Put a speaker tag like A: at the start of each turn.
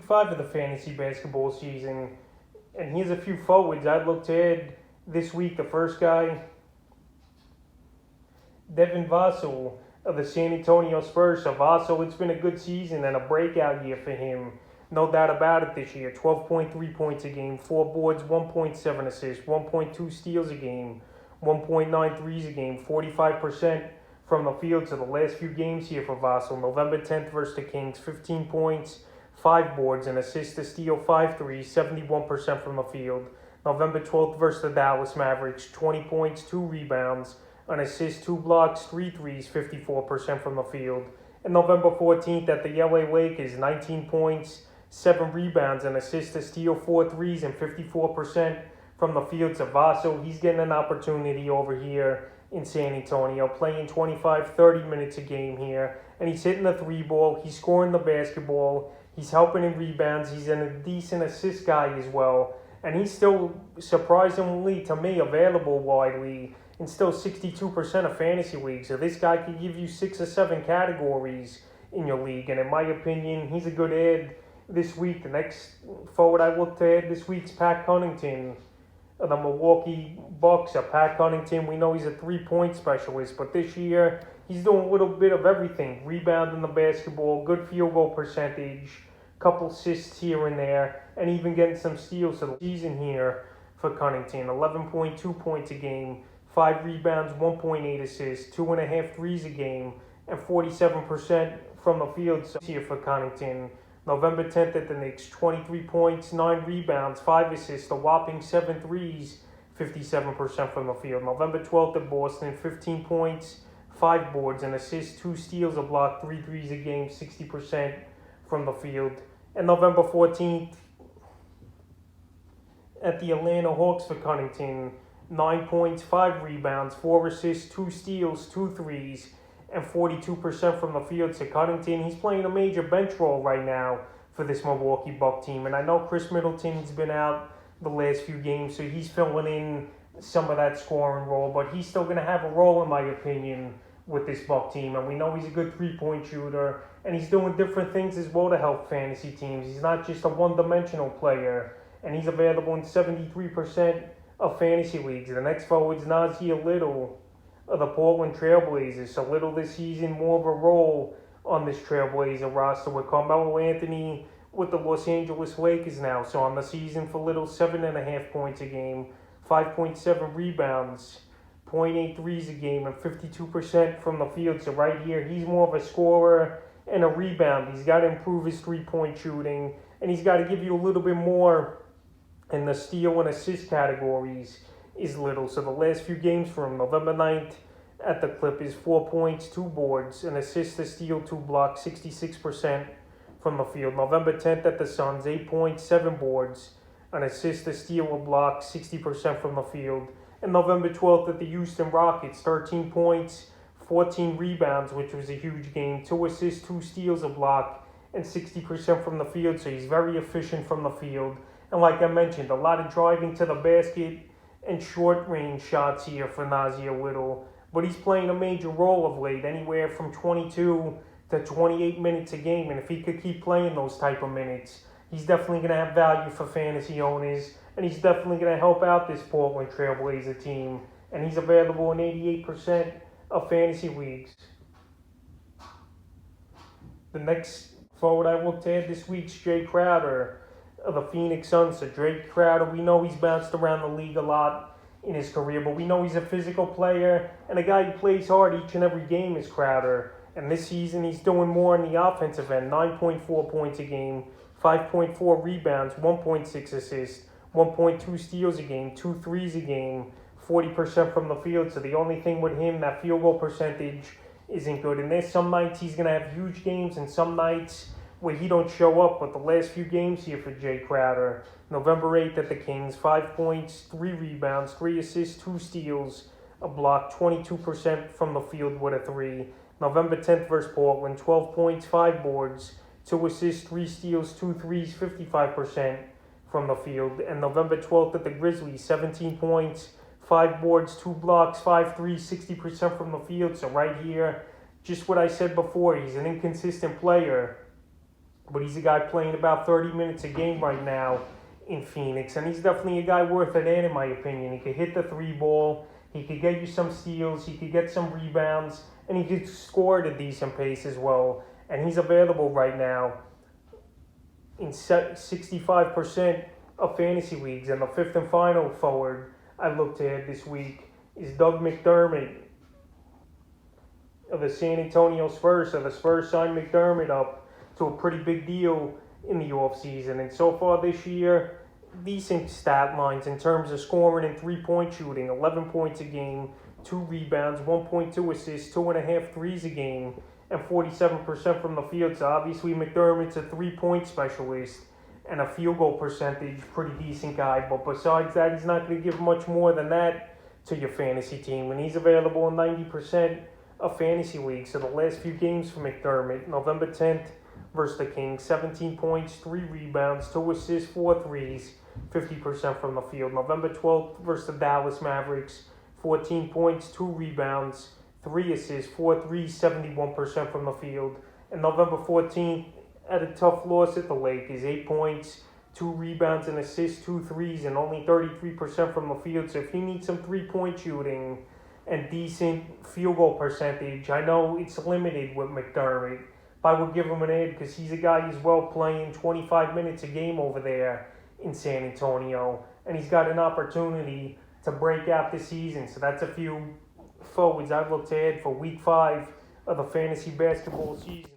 A: 5 of the fantasy basketball season. And here's a few forwards I'd look to add this week. The first guy, Devin Vassell of the San Antonio Spurs. So Vassell, it's been a good season and a breakout year for him. No doubt about it this year. 12.3 points a game, 4 boards, 1.7 assists, 1.2 steals a game, 1.9 threes a game, 45% from the field. So the last few games here for Vassell. November 10th versus the Kings, 15 points, 5 boards, an assist, a steal, 5 threes, 71% from the field. November 12th versus the Dallas Mavericks, 20 points, 2 rebounds, an assist, 2 blocks, 3 threes, 54% from the field. And November 14th at the LA Lakers, 19 points, 7 rebounds, an assist, a steal, 4 threes, and 54% from the field. So Vassell, he's getting an opportunity over here in San Antonio, playing 25, 30 minutes a game here. And he's hitting the 3-ball, he's scoring the basketball, he's helping in rebounds, he's a decent assist guy as well. And he's still, surprisingly to me, available widely in still 62% of fantasy leagues. So this guy could give you 6 or 7 categories in your league. And in my opinion, he's a good add this week. The next forward I look to add this week's Pat Connington of the Milwaukee Bucks. Pat Connington, we know he's a 3-point specialist, but this year he's doing a little bit of everything. Rebounding the basketball, good field goal percentage, couple assists here and there, and even getting some steals. So the season here for Connington, 11.2 points a game, 5 rebounds, 1.8 assists, 2.5 threes a game, and 47% from the field. So here for Connington. November 10th at the Knicks, 23 points, 9 rebounds, 5 assists, a whopping 7 threes, 57% from the field. November 12th at Boston, 15 points, 5 boards, an assist, 2 steals, a block, 3 threes a game, 60% from the field. And November 14th at the Atlanta Hawks for Connington, 9 points, 5 rebounds, 4 assists, 2 steals, 2 threes, and 42% from the field. So Connington, he's playing a major bench role right now for this Milwaukee Buck team. And I know Chris Middleton's been out the last few games, so he's filling in some of that scoring role. But he's still going to have a role, in my opinion, with this Buck team. And we know he's a good 3-point shooter, and he's doing different things as well to help fantasy teams. He's not just a one-dimensional player, and he's available in 73% of fantasy leagues. The next forward's Nasir Little of the Portland Trailblazers. So Little this season, more of a role on this Trailblazer roster with Carmelo Anthony with the Los Angeles Lakers now. So on the season for Little, 7.5 points a game, 5.7 rebounds, 0.8 threes a game, and 52% from the field. So right here, he's more of a scorer and a rebound. He's got to improve his 3-point shooting, and he's got to give you a little bit more in the steal and assist categories is Little. So the last few games for him, November 9th at the Clippers, 4 points, 2 boards, an assist, a steal, 2 blocks, 66% from the field. November 10th at the Suns, 8 points, 7 boards, an assist, a steal, a block, 60% from the field. And November 12th at the Houston Rockets, 13 points, 14 rebounds, which was a huge game, 2 assists, 2 steals, a block, and 60% from the field. So he's very efficient from the field. And like I mentioned, a lot of driving to the basket and short-range shots here for Nasir Little. But he's playing a major role of late, anywhere from 22 to 28 minutes a game. And if he could keep playing those type of minutes, he's definitely going to have value for fantasy owners. And he's definitely going to help out this Portland Trailblazer team. And he's available in 88% of fantasy leagues. The next forward I looked at this week's Jay Crowder of the Phoenix Suns. So Drake Crowder, we know he's bounced around the league a lot in his career, but we know he's a physical player and a guy who plays hard each and every game is Crowder. And this season he's doing more on the offensive end, 9.4 points a game, 5.4 rebounds, 1.6 assists, 1.2 steals a game, 2 threes a game, 40% from the field. So the only thing with him, that field goal percentage isn't good. And there's some nights he's going to have huge games and some nights where he don't show up. But the last few games here for Jay Crowder, November 8th at the Kings, 5 points, 3 rebounds, 3 assists, 2 steals, a block, 22% from the field with a 3. November 10th versus Portland, 12 points, 5 boards, 2 assists, 3 steals, 2 threes, 55% from the field. And November 12th at the Grizzlies, 17 points, 5 boards, 2 blocks, 5 threes, 60% from the field. So right here, just what I said before, he's an inconsistent player. but he's a guy playing about 30 minutes a game right now in Phoenix, and he's definitely a guy worth an ad in my opinion. He could hit the three ball, he could get you some steals, he could get some rebounds, and he could score at a decent pace as well. And he's available right now in 65% of fantasy leagues. And the fifth and final forward I looked at this week is Doug McDermott of the San Antonio Spurs. So the Spurs signed McDermott up to a pretty big deal in the offseason. And so far this year, decent stat lines in terms of scoring and three-point shooting. 11 points a game, 2 rebounds, 1.2 assists, 2.5 threes a game, and 47% from the field. So obviously McDermott's a three-point specialist and a field goal percentage, pretty decent guy. But besides that, he's not going to give much more than that to your fantasy team. And he's available in 90% of fantasy leagues. So the last few games for McDermott, November 10th versus the Kings, 17 points, 3 rebounds, 2 assists, 4 threes, 50% from the field. November 12th versus the Dallas Mavericks, 14 points, 2 rebounds, 3 assists, 4 threes, 71% from the field. And November 14th, at a tough loss at the Lakers, 8 points, 2 rebounds, and assists, 2 threes, and only 33% from the field. So if you need some three-point shooting and decent field goal percentage, I know it's limited with McDermott, but I would give him an edge because he's a guy who's well playing 25 minutes a game over there in San Antonio, and he's got an opportunity to break out this season. So that's a few forwards I've looked at for week 5 of the fantasy basketball season.